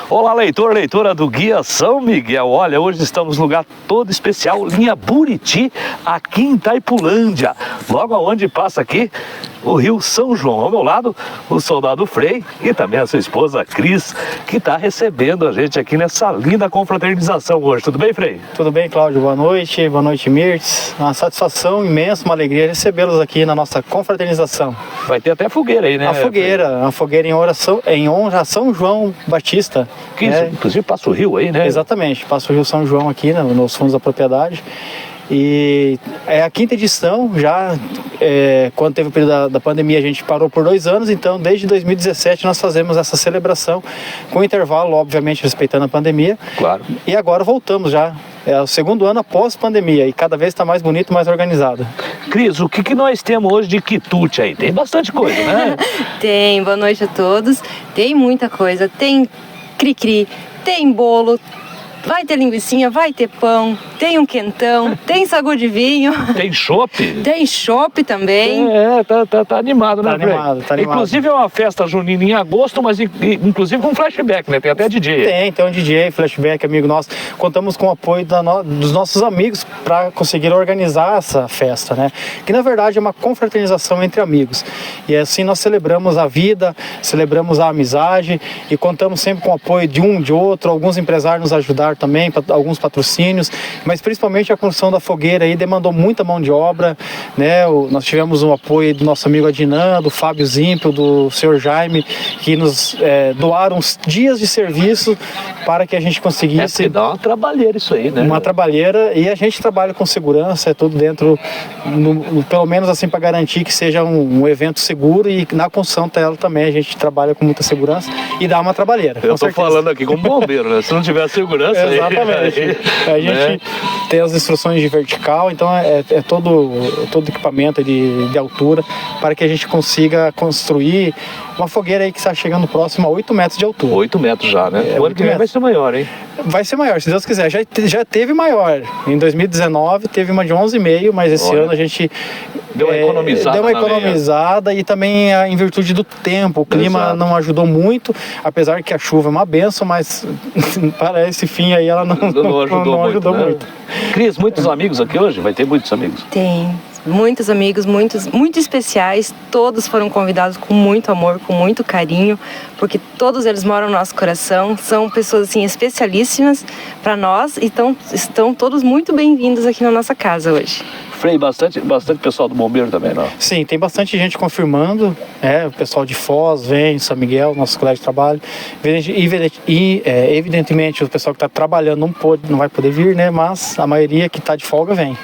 Olá, leitor, leitora do Guia São Miguel. Olha, hoje estamos no lugar todo especial, linha Buriti, aqui em Itaipulândia. Logo aonde passa aqui o Rio São João. Ao meu lado, o soldado Frei e também a sua esposa Cris, que está recebendo a gente aqui nessa linda confraternização hoje. Tudo bem, Frei? Tudo bem, Cláudio. Boa noite, Mirtz. Uma satisfação imensa, uma alegria recebê-los aqui na nossa confraternização. Vai ter até fogueira aí, né? Uma fogueira em honra a São João Batista. Que isso, inclusive passa o rio aí, né? Exatamente, passa o Rio São João aqui, né, nos fundos da propriedade. E é a 5ª edição, já quando teve o período da pandemia a gente parou por 2 anos, então desde 2017 nós fazemos essa celebração com intervalo, obviamente respeitando a pandemia. Claro. E agora voltamos já, é o 2º ano após pandemia e cada vez está mais bonito, mais organizado. Cris, o que nós temos hoje de quitute aí? Tem bastante coisa, né? Tem, boa noite a todos, tem muita coisa, tem cri-cri, tem bolo, vai ter linguicinha, vai ter pão, tem um quentão, tem sagu de vinho. Tem chopp? Tem chopp também. Tá animado, né, Frei? Tá animado. Inclusive é uma festa junina em agosto, mas inclusive com flashback, né? Tem até DJ. Tem um DJ, flashback, amigo nosso. Contamos com o apoio dos nossos amigos para conseguir organizar essa festa, né? Que na verdade é uma confraternização entre amigos. E assim nós celebramos a vida, celebramos a amizade e contamos sempre com o apoio de um, de outro, alguns empresários nos ajudaram também, alguns patrocínios, mas principalmente a construção da fogueira aí demandou muita mão de obra, né? Nós tivemos o apoio do nosso amigo Adnan, do Fábio Zimpio, do senhor Jaime, que nos doaram uns dias de serviço para que a gente conseguisse... Porque dá uma trabalheira isso aí, né? Uma trabalheira, e a gente trabalha com segurança, é tudo dentro, pelo menos assim para garantir que seja um evento seguro, e na construção dela também a gente trabalha com muita segurança e dá uma trabalheira. Eu tô falando aqui como bombeiro, né? Se não tiver segurança... Exatamente. A gente tem as instruções de vertical, então é todo equipamento de altura para que a gente consiga construir uma fogueira aí que está chegando próximo a 8 metros de altura. 8 metros já, né? O ano que vem vai ser maior, hein? Vai ser maior, se Deus quiser. Já teve maior. Em 2019 teve uma de 11,5, mas esse ano a gente... Deu uma economizada e também em virtude do tempo. O clima não ajudou muito, apesar que a chuva é uma benção, mas para esse fim aí ela não ajudou muito. Cris, muitos amigos aqui hoje? Vai ter muitos amigos? Tem. Muitos amigos, muito especiais, todos foram convidados com muito amor, com muito carinho, porque todos eles moram no nosso coração, são pessoas assim especialíssimas para nós e estão todos muito bem-vindos aqui na nossa casa hoje. Frei, bastante pessoal do bombeiro também, não? Sim, tem bastante gente confirmando, o pessoal de Foz vem, São Miguel, nossos colegas de trabalho, evidentemente o pessoal que está trabalhando não vai poder vir, né, mas a maioria que está de folga vem.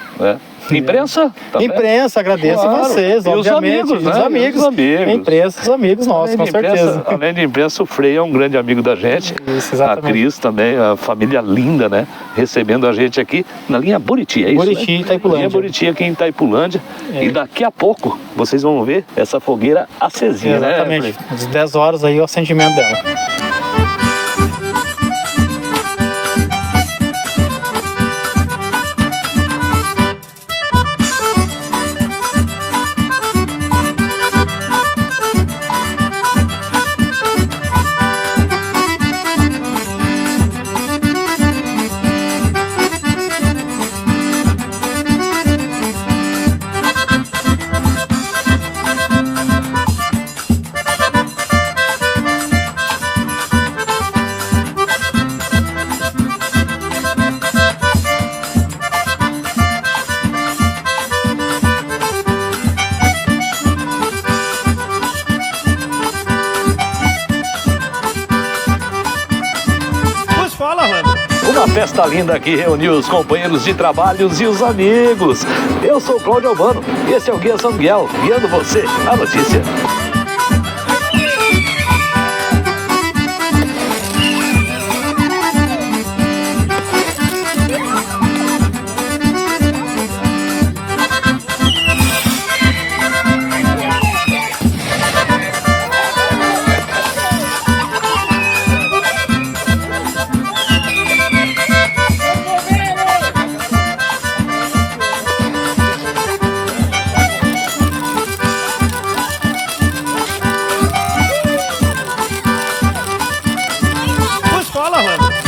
Imprensa? Também. Imprensa, agradeço vocês, obviamente. Os amigos. Imprensa, os amigos nossos, com certeza. Além de imprensa, o Frei é um grande amigo da gente. Isso, exatamente. A Cris também, a família linda, né? Recebendo a gente aqui na linha Buriti, é isso? Buriti, né? Itaipulândia. Linha Buriti aqui em Itaipulândia. E daqui a pouco vocês vão ver essa fogueira acesinha, exatamente. Né? Às 10 horas aí o acendimento dela. Uma festa linda que reuniu os companheiros de trabalhos e os amigos. Eu sou o Cláudio Albano e esse é o Guia São Miguel, guiando você à notícia. bola, mano.